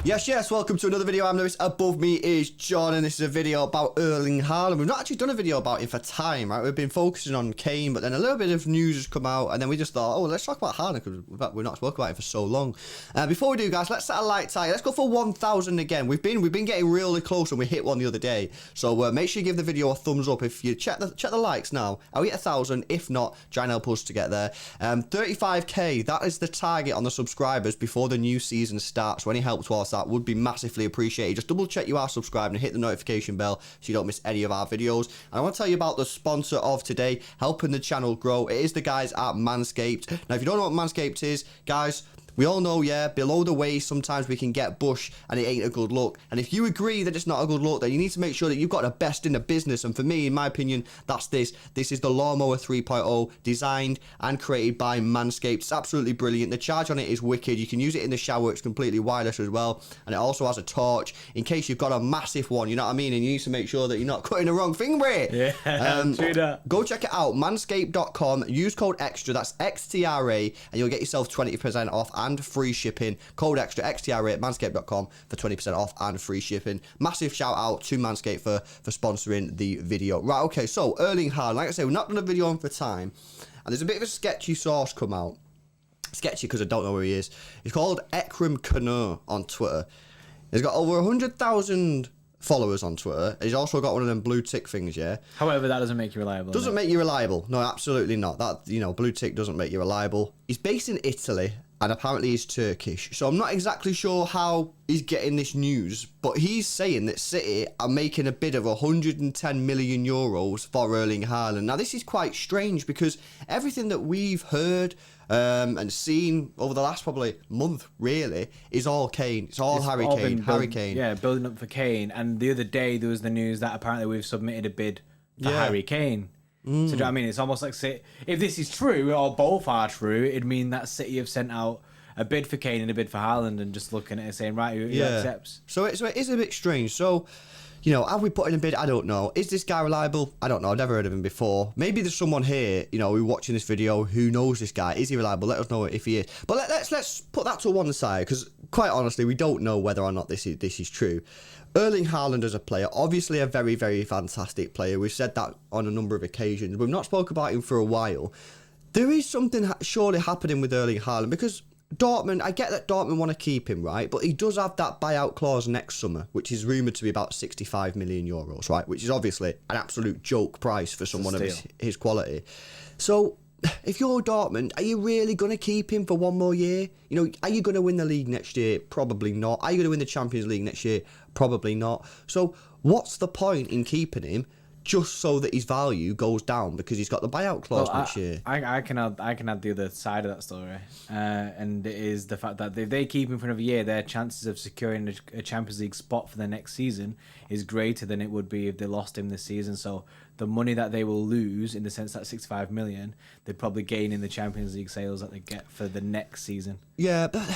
Yes, welcome to another video. I'm Lewis. Above me is John, and this is a video about Erling Haaland. We've not actually done a video about him for time, right? We've been focusing on Kane, but then a little bit of news has come out, and then we just thought, oh, let's talk about Haaland, because we've not spoken about him for so long. Before we do, guys, let's set a light target. Let's go for 1,000 again. We've been getting really close, and we hit one the other day. So make sure you give the video a thumbs up. If you check the likes now, I'll hit 1,000. If not, try and help us to get there. 35k, that is the target on the subscribers before the new season starts. So any help towards that would be massively appreciated. Just double check you are subscribed and hit the notification bell so you don't miss any of our videos. And I want to tell you about the sponsor of today, helping the channel grow. It is the guys at Manscaped. Now, if you don't know what Manscaped is, guys, we all know, yeah, below the waist, sometimes we can get bush and it ain't a good look. And if you agree that it's not a good look, then you need to make sure that you've got the best in the business. And for me, in my opinion, that's this. This is the Lawnmower 3.0, designed and created by Manscaped. It's absolutely brilliant. The charge on it is wicked. You can use it in the shower. It's completely wireless as well. And it also has a torch in case you've got a massive one, you know what I mean? And you need to make sure that you're not cutting the wrong thing with it. Yeah, true that. Go check it out, manscaped.com. Use code EXTRA, that's XTRA, and you'll get yourself 20% off and free shipping. Code EXTRA, XTRA at manscaped.com for 20% off and free shipping. Massive shout out to Manscaped for sponsoring the video. Right, okay, so Erling Haaland, like I said, we've not done a video on for time, and there's a bit of a sketchy source come out. Sketchy because I don't know who he is. He's called Ekrem Kanur on Twitter. He's got over 100,000 followers on Twitter. He's also got one of them blue tick things, yeah. However, that doesn't make you reliable. Doesn't make you reliable. No, absolutely not. That, you know, blue tick doesn't make you reliable. He's based in Italy, and apparently he's Turkish. So I'm not exactly sure how he's getting this news, but he's saying that City are making a bid of 110 million euros for Erling Haaland. Now, this is quite strange because everything that we've heard and seen over the last probably month, really, is all Kane. It's all Harry Kane. Yeah, building up for Kane. And the other day, there was the news that apparently we've submitted a bid for Harry Kane. So do you know what I mean? It's almost like City, if this is true, or both are true, it'd mean that City have sent out a bid for Kane and a bid for Haaland and just looking at it saying, right, who accepts? So it is a bit strange. So, you know, have we put in a bid? I don't know. Is this guy reliable? I don't know. I've never heard of him before. Maybe there's someone here, you know, who's watching this video who knows this guy. Is he reliable? Let us know if he is. But let's put that to one side, because quite honestly, we don't know whether or not this is true. Erling Haaland as a player, obviously a very, very fantastic player. We've said that on a number of occasions. We've not spoke about him for a while. There is something surely happening with Erling Haaland, because Dortmund, I get that Dortmund want to keep him, right? But he does have that buyout clause next summer, which is rumoured to be about 65 million euros, right? Which is obviously an absolute joke price for someone of his quality. So, if you're Dortmund, are you really going to keep him for one more year? You know, are you going to win the league next year? Probably not. Are you going to win the Champions League next year? Probably not. So, what's the point in keeping him just so that his value goes down because he's got the buyout clause next year? I can add the other side of that story, and it is the fact that if they keep him for another year, their chances of securing a Champions League spot for the next season is greater than it would be if they lost him this season. So the money that they will lose, in the sense that 65 million, they'd probably gain in the Champions League sales that they get for the next season. Yeah, but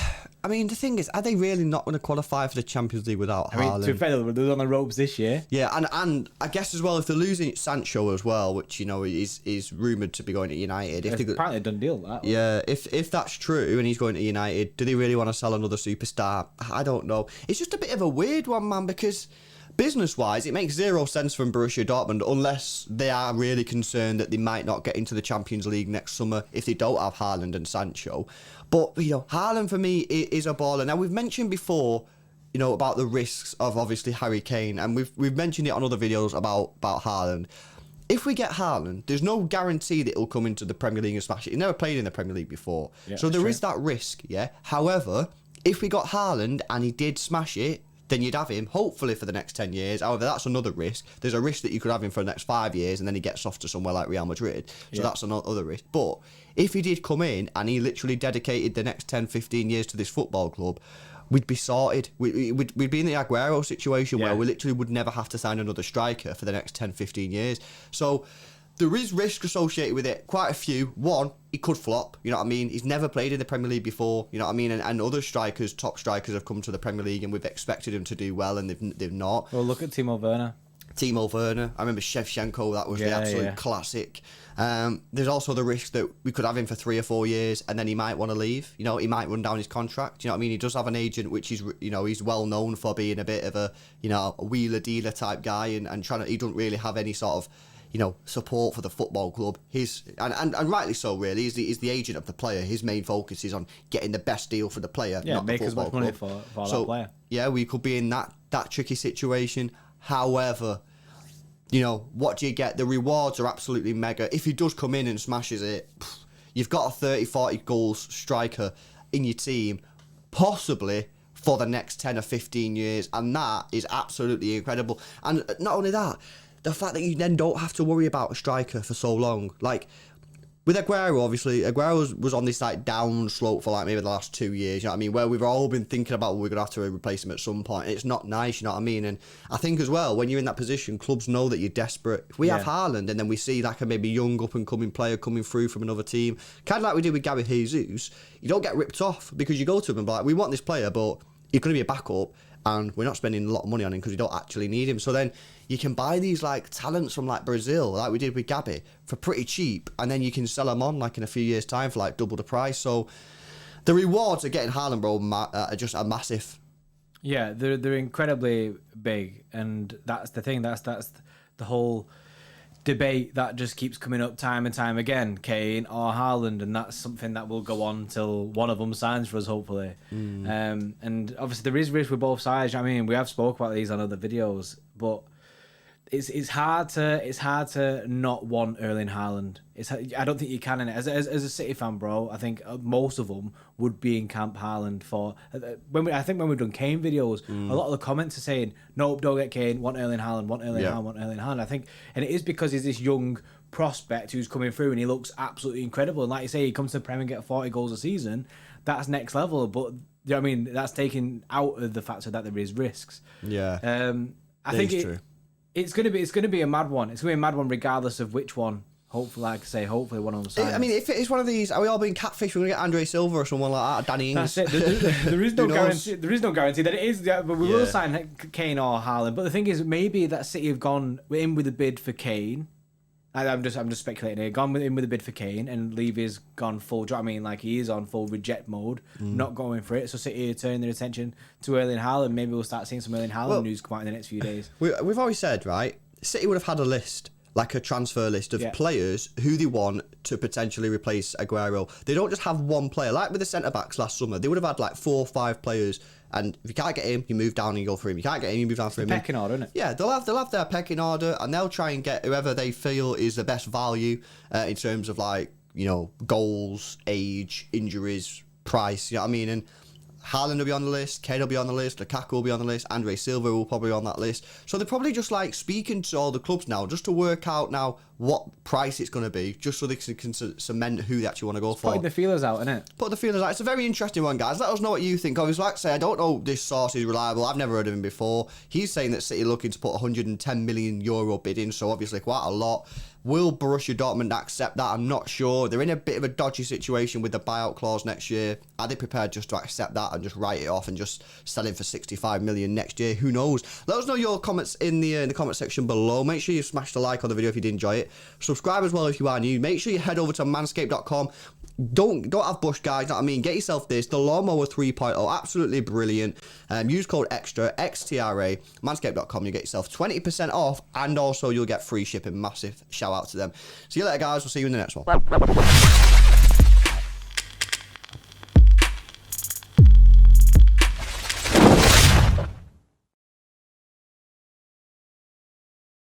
I mean, the thing is, are they really not going to qualify for the Champions League without Haaland? I mean, to be fair, they're on the ropes this year. Yeah, and I guess as well, if they're losing Sancho as well, which, you know, is rumoured to be going to United. It's apparently a done deal, that. Yeah, if that's true and he's going to United, do they really want to sell another superstar? I don't know. It's just a bit of a weird one, man, because business-wise, it makes zero sense from Borussia Dortmund unless they are really concerned that they might not get into the Champions League next summer if they don't have Haaland and Sancho. But, you know, Haaland for me is a baller. Now, we've mentioned before, you know, about the risks of obviously Harry Kane, and we've mentioned it on other videos about Haaland. If we get Haaland, there's no guarantee that he'll come into the Premier League and smash it. He never played in the Premier League before. Yeah, so there is that risk, yeah? However, if we got Haaland and he did smash it, then you'd have him, hopefully, for the next 10 years. However, that's another risk. There's a risk that you could have him for the next 5 years, and then he gets off to somewhere like Real Madrid. So that's another risk. But if he did come in and he literally dedicated the next 10, 15 years to this football club, we'd be sorted. We'd be in the Aguero situation where we literally would never have to sign another striker for the next 10, 15 years. So there is risk associated with it, quite a few. One, he could flop, you know what I mean? He's never played in the Premier League before, you know what I mean? And other strikers, top strikers, have come to the Premier League and we've expected him to do well and they've not. Well, look at Timo Werner. Timo Werner. I remember Shevchenko. That was the absolute classic. There's also the risk that we could have him for 3 or 4 years and then he might want to leave. You know, he might run down his contract. You know what I mean? He does have an agent, which is, you know, he's well known for being a bit of a, you know, a wheeler dealer type guy and trying to, he doesn't really have any sort of, you know, support for the football club. His and rightly so, really. He's the agent of the player. His main focus is on getting the best deal for the player, not make the as much money for that player. Yeah, we could be in that tricky situation. However, you know, what do you get? The rewards are absolutely mega. If he does come in and smashes it, you've got a 30, 40 goals striker in your team, possibly for the next 10 or 15 years, and that is absolutely incredible. And not only that, the fact that you then don't have to worry about a striker for so long. Like, with Aguero, obviously, Aguero was on this, like, down slope for, like, maybe the last 2 years, you know what I mean, where we've all been thinking about, well, we're going to have to replace him at some point. It's not nice, you know what I mean? And I think, as well, when you're in that position, clubs know that you're desperate. If we have Haaland, and then we see, like, a maybe young, up-and-coming player coming through from another team, kind of like we did with Gary Jesus, you don't get ripped off, because you go to him and be like, we want this player, but he's going to be a backup, and we're not spending a lot of money on him because we don't actually need him. So then you can buy these like talents from like Brazil, like we did with Gabby, for pretty cheap, and then you can sell them on like in a few years' time for like double the price. So the rewards of getting Haaland, bro, are just a massive. Yeah, they're incredibly big, and that's the thing. That's the whole debate that just keeps coming up time and time again, Kane or Haaland, and that's something that will go on till one of them signs for us, hopefully. And obviously there is risk with both sides. I mean, we have spoke about these on other videos, but it's hard to not want Erling Haaland. I don't think you can. In it. As a City fan, bro, I think most of them would be in camp Haaland for. When we've done Kane videos, a lot of the comments are saying, "Nope, don't get Kane. Want Erling Haaland. Want Erling Haaland. Want Erling Haaland." I think, and it is because he's this young prospect who's coming through and he looks absolutely incredible. And like you say, he comes to the Prem and get 40 goals a season. That's next level. But you know what I mean, that's taken out of the factor that there is risks. Yeah. I think it's gonna be a mad one. It's gonna be a mad one regardless of which one. Hopefully, like I say, hopefully one on the side. I mean, if it is one of these, are we all being catfish? We're gonna get Andre Silva or someone like that, Danny Ings. That's it. There is no guarantee. There is no guarantee that it is. But we will sign Kane or Haaland. But the thing is, maybe that City have gone in with a bid for Kane. I'm just speculating here. Gone in with a bid for Kane, and Levy's gone full. Do you know what I mean? Like he is on full reject mode, not going for it. So City are turning their attention to Erling Haaland. Maybe we'll start seeing some Erling Haaland news come out in the next few days. We've always said, right? City would have had a list, like a transfer list of players who they want to potentially replace Aguero. They don't just have one player. Like with the centre-backs last summer, they would have had like 4 or 5 players, and if you can't get him, you move down and you go for him. You can't get him, you move down for him. Pecking order, isn't it? Yeah, they'll have their pecking order, and they'll try and get whoever they feel is the best value in terms of like, you know, goals, age, injuries, price, you know what I mean? And Haaland will be on the list, Kane will be on the list, Lukaku will be on the list, Andre Silva will probably be on that list. So they're probably just like speaking to all the clubs now, just to work out now what price it's going to be, just so they can cement who they actually want to go for. Putting the feelers out, innit? Put the feelers out. It's a very interesting one, guys. Let us know what you think. Obviously, like I say, I don't know this source is reliable. I've never heard of him before. He's saying that City are looking to put €110 million bid in, so obviously quite a lot. Will Borussia Dortmund accept that? I'm not sure. They're in a bit of a dodgy situation with the buyout clause next year. Are they prepared just to accept that and just write it off and just sell him for 65 million next year? Who knows? Let us know your comments in the comment section below. Make sure you smash the like on the video if you did enjoy it. Subscribe as well if you are new. Make sure you head over to manscaped.com. Don't have bush, guys. You know what I mean? Get yourself this, the Lawnmower 3.0, absolutely brilliant. Use code EXTRA, XTRA, manscaped.com. You get yourself 20% off, and also you'll get free shipping. Massive shout out to them. See you later, guys. We'll see you in the next one.